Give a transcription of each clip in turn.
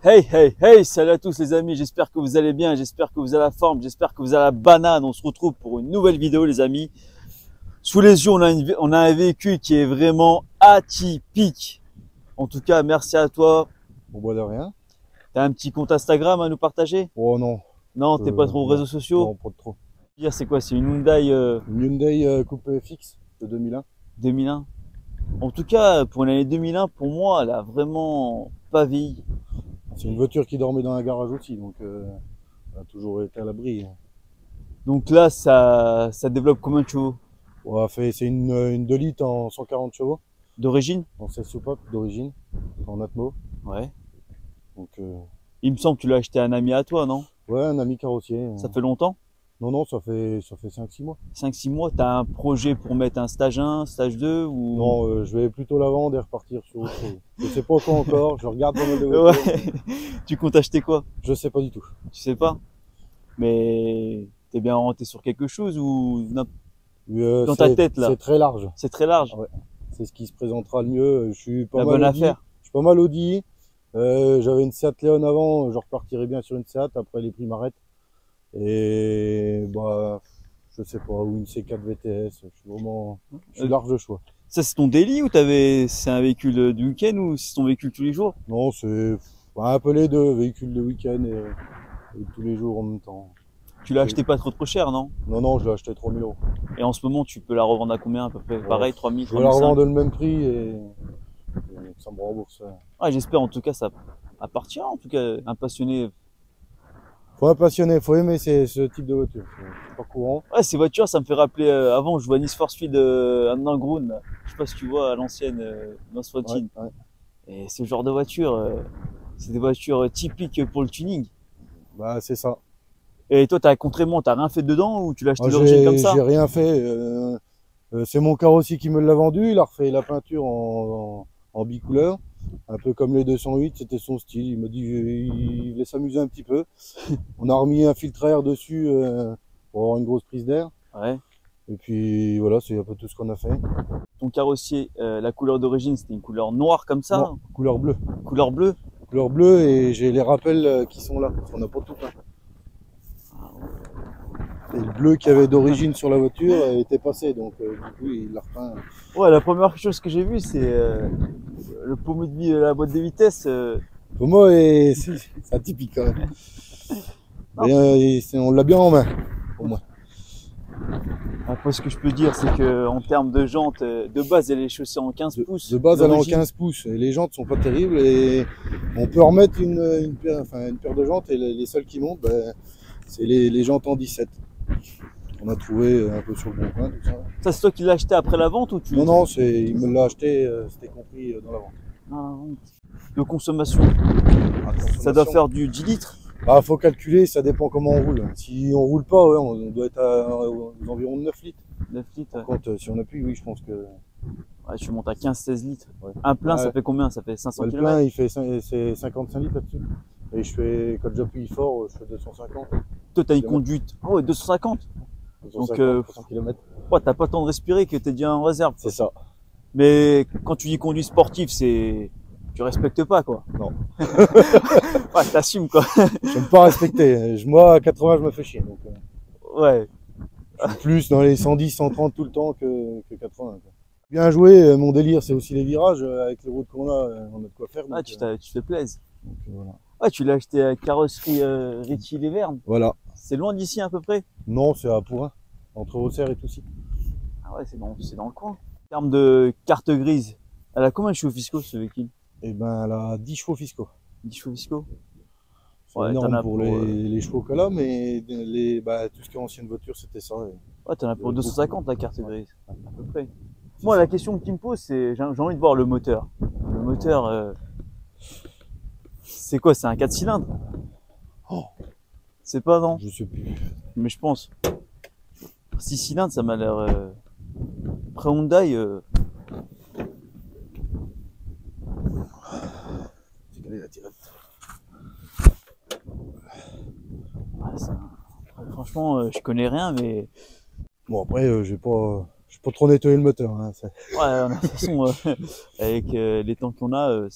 Hey, hey, hey, salut à tous les amis, j'espère que vous allez bien, j'espère que vous avez la forme, j'espère que vous avez la banane. On se retrouve pour une nouvelle vidéo les amis. Sous les yeux, on a un véhicule qui est vraiment atypique. En tout cas, merci à toi. Bon, bah de rien. T'as un petit compte Instagram à nous partager? Oh non, Non, t'es pas trop aux non, réseaux sociaux? non, pas trop. C'est quoi? C'est une Hyundai Une Hyundai coupe fixe de 2001. 2001? En tout cas, pour une année 2001, pour moi, elle a vraiment pas vieilli. C'est une voiture qui dormait dans un garage aussi, donc elle a toujours été à l'abri. Donc là, ça développe combien de chevaux? Ouais, c'est une 2 litres en 140 chevaux, D'origine? en 16 soupapes d'origine, en Atmo. Ouais. Donc, Il me semble que tu l'as acheté à un ami à toi, non? ouais, un ami carrossier. Ça fait longtemps? Non, non, ça fait 5-6 mois. 5-6 mois, tu as un projet pour mettre un stage 1, stage 2 ou... Non, je vais plutôt la vendre et repartir sur autre chose. Je sais pas quoi encore, je regarde pas mal de Ouais, voitures, mais tu comptes acheter quoi? je sais pas du tout. Tu sais pas? Mais t'es bien orienté sur quelque chose ou dans ta tête là? C'est très large. C'est très large. Ouais. C'est ce qui se présentera le mieux. Je suis pas La mal bonne Audi. affaire. Je suis pas mal Audi. J'avais une Seat Leon avant, je repartirais bien sur une Seat, après les prix m'arrêtent. Et bah je sais pas, ou une C4 VTS, je suis large de choix. Ça c'est ton daily ou c'est un véhicule du week-end ou c'est ton véhicule tous les jours? Non, c'est un peu les deux, véhicule de week-end et tous les jours en même temps. Tu l'as acheté pas trop cher, non? Non, non, je l'ai acheté 3 000 euros. Et en ce moment tu peux la revendre à combien à peu près? Ouais, Pareil, 3 000, je 3 vais la 500? revendre le même prix et ça me rembourse. Ouais, j'espère en tout cas ça appartient en tout cas un passionné. Faut un passionné, faut aimer ce type de voiture. C'est pas courant. Ouais, ces voitures, ça me fait rappeler avant, je vois Need for Speed Underground, là. Je sais pas si tu vois à l'ancienne dans ce Ouais, team. ouais. Et ce genre de voiture, c'est des voitures typiques pour le tuning. Bah c'est ça. Et toi, contrairement, t'as rien fait dedans ou tu l'as acheté Moi, d'origine comme ça? j'ai rien fait. C'est mon carrossier qui me l'a vendu. Il a refait la peinture en bicouleur. Un peu comme les 208, c'était son style. Il m'a dit il voulait s'amuser un petit peu. On a remis un filtre à air dessus pour avoir une grosse prise d'air. Ouais. Et puis voilà, c'est un peu tout ce qu'on a fait. Ton carrossier, la couleur d'origine, c'était une couleur noire comme ça, Non, couleur bleue. couleur bleue. Couleur bleue et j'ai les rappels qui sont là. On n'a pas tout peint. Et le bleu qu'il y avait d'origine sur la voiture était passé, donc du coup il l'a repeint. Ouais, la première chose que j'ai vue, c'est le pommeau de vie de la boîte de vitesse. Pour moi, c'est atypique quand même. Mais, on l'a bien en main, pour moi. Après, ce que je peux dire, c'est que en termes de jantes, de base, elle est chaussée en 15 pouces. De base, elle est en d'origine. 15 pouces. Et les jantes sont pas terribles et on peut remettre une paire de jantes et les seules qui montent, ben, c'est les jantes en 17. On a trouvé un peu sur le bon coin, tout ça. Ça, c'est toi qui l'as acheté après la vente ou tu... Non, non, il me l'a acheté, c'était compris dans la vente. Non, de consommation. Ah, Ça doit faire du 10 litres. bah, faut calculer, ça dépend comment on roule. Si on roule pas, ouais, on doit être aux environs de 9 litres. 9 litres. Par contre, si on appuie, oui, je pense que. Ouais, tu montes à 15-16 litres. Ouais. Un plein, Ouais. ça fait combien? Ça fait 500 Le km? plein, c'est 55 litres là-dessus. Et quand j'appuie fort, je fais 250. Toi, t'as une conduite. Oh, ouais, 250. 250, Donc, 300 km. ouais, t'as pas le temps de respirer que t'es déjà en réserve. C'est ça. Mais quand tu dis conduite sportive, c'est... Tu respectes pas, quoi. Non. Ouais, t'assumes, quoi. J'aime pas respecter. Moi, à 80, je me fais chier. Donc, Ouais. je suis plus dans les 110, 130 tout le temps que 80. Quoi. Bien joué. Mon délire, c'est aussi les virages. Avec les routes qu'on a, on a de quoi faire. Donc, Ah, tu te fais plaisir. Voilà. Ouais, tu l'as acheté à carrosserie Ritchie-les-Vernes. Voilà. C'est loin d'ici à peu près? Non, c'est à Pourrin, entre Auxerre et Toussy. Ah ouais, c'est dans le coin. En termes de carte grise, elle a combien de chevaux fiscaux ce véhicule? Et ben, elle a 10 chevaux fiscaux. 10 chevaux fiscaux? C'est Ouais, t'en énorme as pour les chevaux qu'elle a, mais tout ce qui est ancienne voiture, c'était ça. Ouais, t'en as pour 250 la carte grise, à peu près. Moi, la question qui me pose, c'est j'ai envie de voir le moteur. Le moteur, c'est quoi? C'est un 4 cylindres? Oh, C'est pas, non? je sais plus. Mais je pense. 6 cylindres, ça m'a l'air... Après Hyundai, C'est quelle est la tirette? ouais, franchement, je connais rien, mais... Bon, après, j'ai pas trop nettoyé le moteur. Hein, Ouais, de toute façon, avec les temps qu'on a,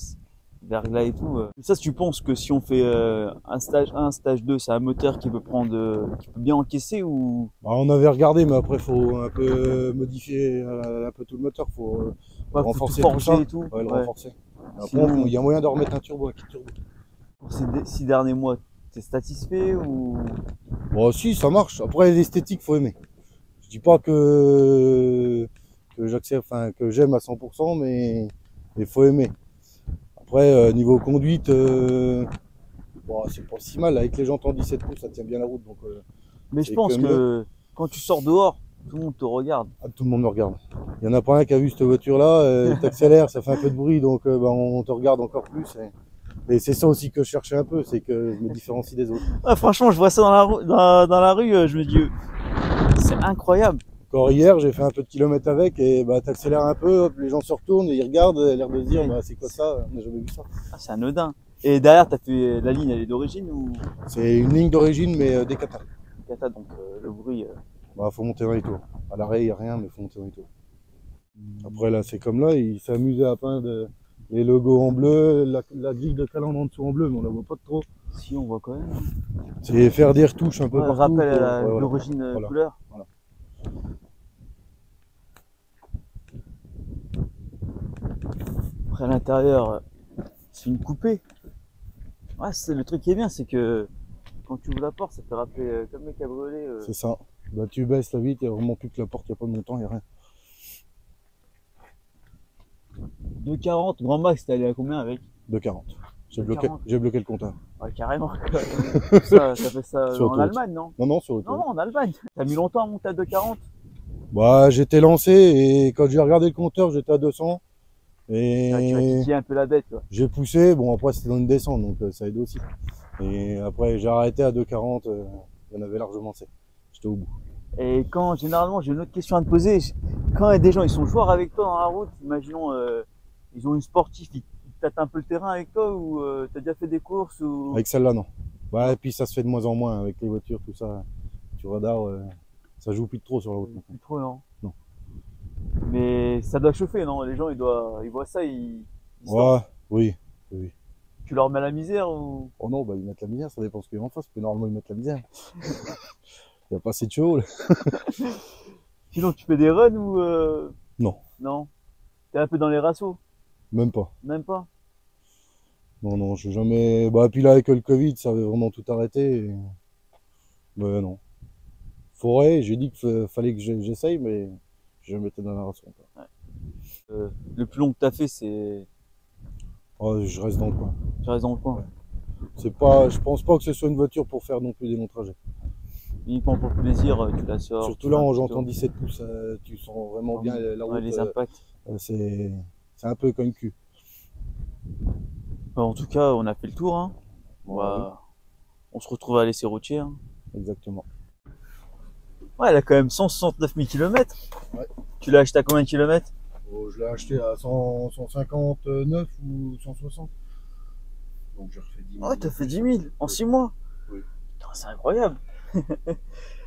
verglas et tout. Ça, tu penses que si on fait un stage 1, stage 2, c'est un moteur qui peut prendre, qui peut bien encaisser ou... Bah, on avait regardé, mais après, faut un peu modifier un peu tout le moteur. Faut Ouais, faut renforcer tout tout forger ça. et tout. Ouais, le Ouais. renforcer. Après, Sinon, il y a moyen de remettre un turbo, un kit turbo. pour ces 6 derniers mois, t'es satisfait ou... Bon, si, ça marche. Après, l'esthétique, faut aimer. Je dis pas que j'accepte, enfin, que j'aime à 100%, mais il faut aimer. Après, niveau conduite, bon, c'est pas si mal. Avec les jantes en 17 pouces, ça tient bien la route. Donc, Mais je c'est pense que mieux. que quand tu sors dehors, tout le monde te regarde. Ah, tout le monde me regarde. Il y en a pas un qui a vu cette voiture-là. T'accélères, ça fait un peu de bruit, donc bah, on te regarde encore plus. Et c'est ça aussi que je cherchais un peu, c'est que je me différencie des autres. Ah, franchement, je vois ça dans la rue, je me dis, c'est incroyable. Encore hier, j'ai fait un peu de kilomètres avec et bah, t'accélères un peu, hop, les gens se retournent et ils regardent, l'air de se dire bah, c'est quoi ça? On n'a jamais vu ça. Ah, c'est anodin. Et derrière, t'as fait la ligne, elle est d'origine ou C'est une ligne d'origine, mais des katas. Kata, donc le bruit. Bah, faut monter dans les tours. À l'arrêt, il n'y a rien, mais faut monter dans les tours. Après, là, c'est comme là, ils s'amusaient à peindre les logos en bleu, la grille de calandre en dessous en bleu, mais on la voit pas trop. Si, on voit quand même. C'est faire des retouches un peu Ouais, partout. rappel pour- à ouais, voilà. l'origine Voilà. couleur. Voilà. Après, à l'intérieur, c'est une coupée. Ouais, c'est le truc qui est bien, c'est que quand tu ouvres la porte, ça fait rappeler comme les cabriolets. C'est ça. Bah, tu baisses la vitre, il n'y a vraiment plus que la porte, il n'y a pas de montant, il n'y a rien. 2,40, grand max, t'es allé à combien avec? 2,40. J'ai 2,40. bloqué le compteur. Ouais, carrément. Ça fait ça Sur en autoroute. Allemagne, non? Non, non, sur Non, l'autoroute. non, en Allemagne. T'as mis longtemps à monter à 2,40? Bah, j'étais lancé et quand j'ai regardé le compteur, j'étais à 200. Ouais, tu vas Et titiller un peu la bête, quoi. j'ai poussé. Bon, après, c'était dans une descente, donc ça aide aussi. Et après, j'ai arrêté à 2,40. Il y en avait largement assez. J'étais au bout. Et quand, généralement, j'ai une autre question à te poser. Quand il y a des gens, ils sont joueurs avec toi dans la route, imaginons, ils ont une sportive, ils tâtent un peu le terrain avec toi ou t'as déjà fait des courses ou... Avec celle-là, non. Bah, et puis ça se fait de moins en moins avec les voitures, tout ça. Tu radars, ça joue plus de trop sur la route. Plus trop, non? Non. Mais ça doit chauffer, non? Les gens, ils voient ça, ils se Ouais, oui. Oui. Tu leur mets la misère ou... Oh non, bah ils mettent la misère, ça dépend ce qu'il y a en face, mais normalement ils mettent la misère. Il n'y a pas assez de chevaux là. Sinon, tu fais des runs ou... Non, Non? T'es un peu dans les rassos? même pas. Même pas? Non, non, je suis jamais. Bah, puis là avec le Covid, ça avait vraiment tout arrêté. Bah non. Forêt, j'ai dit qu'il fallait que j'essaye, mais je me mettais dans la ration. Le plus long que t'as fait, c'est... Oh, je reste dans le coin. Tu restes dans le coin. Ouais. C'est pas, je pense pas que ce soit une voiture pour faire non plus des longs trajets. Uniquement pour le plaisir, tu la sors. Surtout tu là, fais un en petit j'entends tour. 17 pouces, tu sens vraiment bien la route. Ouais, les impacts. C'est un peu comme cul. Bah, en tout cas, on a fait le tour, hein. On se retrouve à l'essai routier, hein. Exactement. Ouais, elle a quand même 169 000 km. Ouais. Tu l'as acheté à combien de kilomètres? Oh, je l'ai acheté à 159 ou 160. Donc j'ai refait 10 000. Ouais, t'as fait 10 000 en Oui. 6 mois. Oui. Putain, c'est incroyable.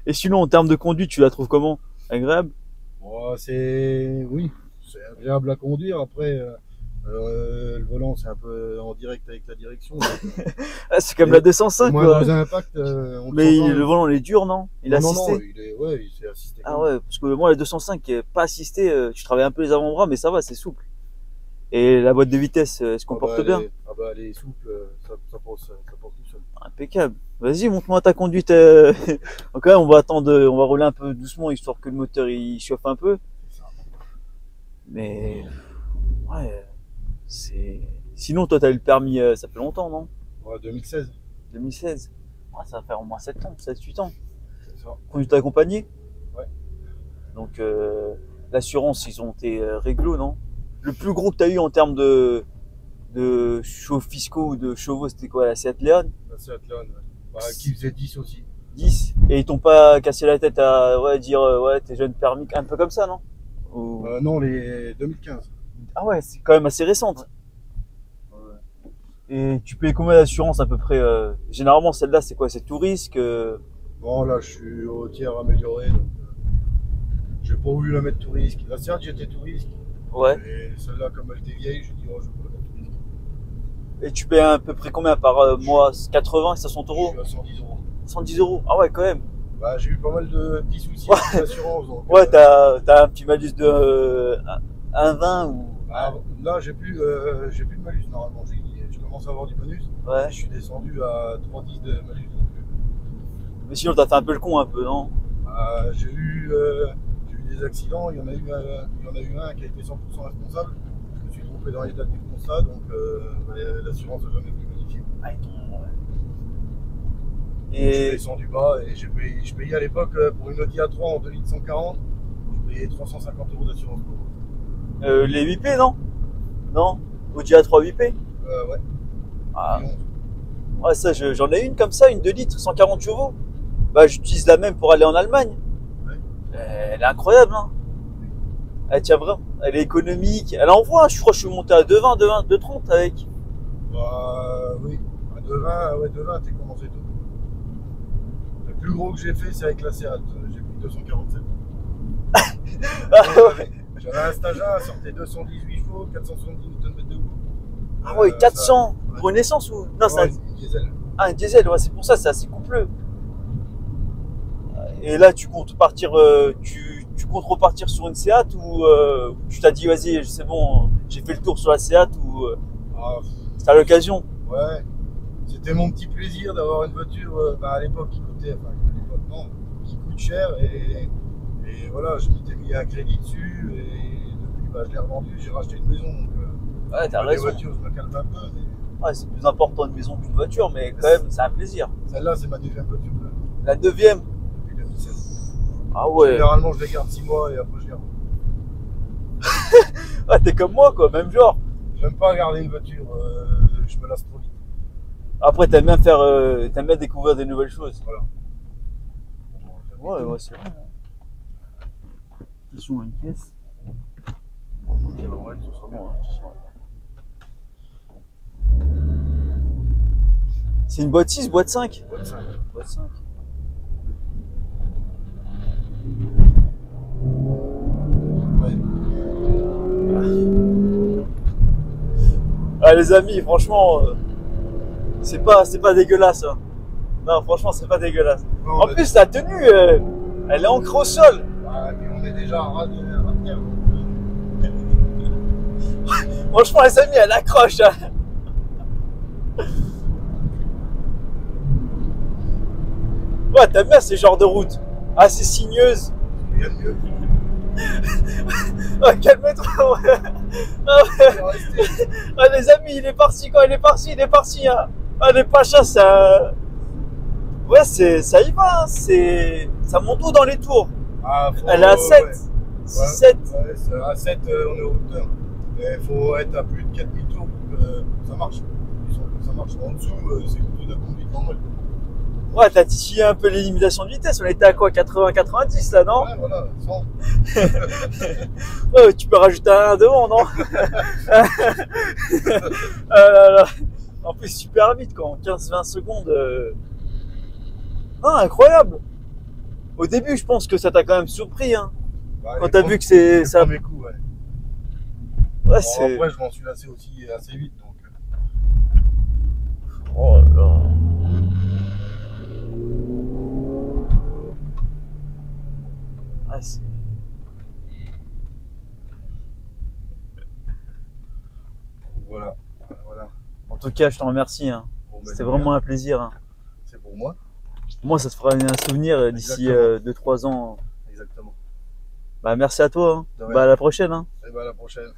Et sinon, en termes de conduite, tu la trouves comment? Agréable? Ouais, oui, c'est agréable à conduire. Après, le volant, c'est un peu en direct avec la direction. Ah, c'est comme la 205, Moins quoi. dans impact, on le Mais sent pas. le volant, il est dur, non? Il est Non, assisté? non, il s'est assisté. Ah ouais, parce que moi, la 205, pas assisté, tu travailles un peu les avant-bras, mais ça va, c'est souple. Et la boîte de vitesse, elle se comporte bien? Elle est souple, ça passe tout seul. Impeccable. Vas-y, montre-moi ta conduite. Donc là, on va attendre, on va rouler un peu doucement, histoire que le moteur, il chauffe un peu. Mais, ouais, c'est... Sinon, toi, t'as eu le permis, ça fait longtemps, non? Ouais, 2016. 2016. Ouais, ça va faire au moins 7 ans, 7-8 ans. C'est ça. Conduite accompagnée? Ouais. Donc, l'assurance, ils ont été réglo, non? Le plus gros que tu as eu en termes de chevaux fiscaux ou de chevaux, c'était quoi, la Seat Leon? La Seat Leon, ouais. Bah, qui faisait 10 aussi. 10? Et ils t'ont pas cassé la tête à dire ouais, t'es jeune permis, un peu comme ça, non? Ou... Non, les 2015. Ah ouais, c'est quand même assez récente. Ouais. Et tu payes combien d'assurance à peu près généralement, celle-là, c'est quoi? C'est tout risque Bon, là, je suis au tiers amélioré, donc j'ai pas voulu la mettre tout risque. La Seat, j'étais tout risque. Ouais. Et celle-là, comme elle était vieille, j'ai dit, oh, je vais pas la mettre tout risque. Et tu payes à peu près combien par mois? 80, 60 Je euros? suis à 110 euros. 110 euros. Ah ouais, quand même. Bah, j'ai eu pas mal de petits soucis Ouais. avec l'assurance. Donc, Ouais, t'as un petit malus de 1,20 ou... là, j'ai plus de malus normalement. Je commence à avoir du bonus. Ouais. Et je suis descendu à 3,10 de malus. Donc, Mais sinon, t'as fait un peu le con, un peu, non? j'ai eu des accidents. Il y en a eu un qui a été 100% responsable. Je me suis trompé dans les dates du constat, donc l'assurance n'a jamais pu modifier. Ah, ils t'ont- Je suis Et descendu bas et je payais à l'époque pour une Audi A3 en 2140, je payais 350 euros d'assurance pour. les 8P, non? Non? Audi A3 8P? Ouais. Ah, 2011. ouais, ça, j'en ai une comme ça, une 2 litres, 140 chevaux. Bah, j'utilise la même pour aller en Allemagne. Ouais. Elle est incroyable, hein. Elle tient vraiment. Elle est économique. Elle envoie, je crois que je suis monté à 2,20, 2,30 avec. Bah oui, à 2,20, ouais, 2,20, t'es commencé tôt. Le plus gros que j'ai fait, c'est avec la Seat. J'ai pris 247. Ah ouais, J'avais un Stagea, sortait 218 chevaux, 470 Nm de bout. ah ouais, 400 ouais. pour une essence ou? Non, c'est Ouais, c'est diesel. un diesel, ouais, c'est pour ça, c'est assez coupleux. Et là, tu comptes partir, tu comptes repartir sur une Seat ou tu t'as dit, vas-y, c'est bon, j'ai fait le tour sur la Seat ou Ah, c'est à l'occasion? ouais, c'était mon petit plaisir d'avoir une voiture à l'époque qui coûtait, enfin à l'époque non, qui coûte cher et voilà, je m'étais mis un crédit dessus et depuis je l'ai revendu, j'ai racheté une maison donc Ouais, t'as les raison. voitures je me calme un peu mais Ouais, c'est plus important une maison qu'une voiture, mais quand même, c'est un plaisir. celle-là c'est ma deuxième voiture La deuxième? depuis 2016. Ah ouais. Généralement je les garde 6 mois et après je les revends. Ah, t'es comme moi, quoi, même genre. J'aime pas garder une voiture, je me lasse trop vite. Après, t'aimes bien découvrir des nouvelles choses. Voilà. Ouais, c'est vrai. Attention à une caisse. Ouais, ce sera bon, hein. C'est une boîte 6, boîte 5? Boîte 5. Boîte 5. Ouais. Ah, les amis, franchement, c'est pas dégueulasse. Hein. Non, franchement, c'est pas dégueulasse. Non, En plus, la tenue, elle est ancrée au sol. et puis on est déjà à ras de terre. Franchement, les amis, elle accroche. Hein. Ouais, t'aimes bien ces genres de routes assez sinueuses. Il y a de mieux. Ah, calme-toi. Ouais. Ah, ouais. Ah, les amis, il est parti quand il est parti, il est parti. Hein. Ah, les pachas, ça. Ouais, ça y va. Hein. Ça monte haut dans les tours. Ah, Elle est à 7. Ouais. 6, 7. Ouais, à 7, on est au hauteur. Mais il faut être à plus de 4000 tours pour que ça marche. Ça marche en dessous, c'est plutôt de la conduite normale. Ouais, t'as titillé un peu les limitations de vitesse. On était à quoi? 80-90 là, non? Ouais, voilà, 100. Ouais, tu peux rajouter un devant, non? Ah là là. En plus, super vite, quoi. En 15-20 secondes. Ah, incroyable! Au début, je pense que ça t'a quand même surpris, hein. Bah, Quand t'as vu que c'est ça. Premier coup, ouais. Ouais, Bon, c'est. après, je m'en suis lassé aussi assez vite. Donc. Oh là là. Ah, c'est. Voilà. Voilà. En tout cas, je t'en remercie. Hein. Bon, ben, C'était de vraiment rien. un plaisir. Hein. C'est pour moi. Moi, ça te fera un souvenir d'ici Exactement. 2-3 ans. Exactement. Bah, merci à toi. Hein. De rien. Bah, à la prochaine. Hein. Et ben à la prochaine.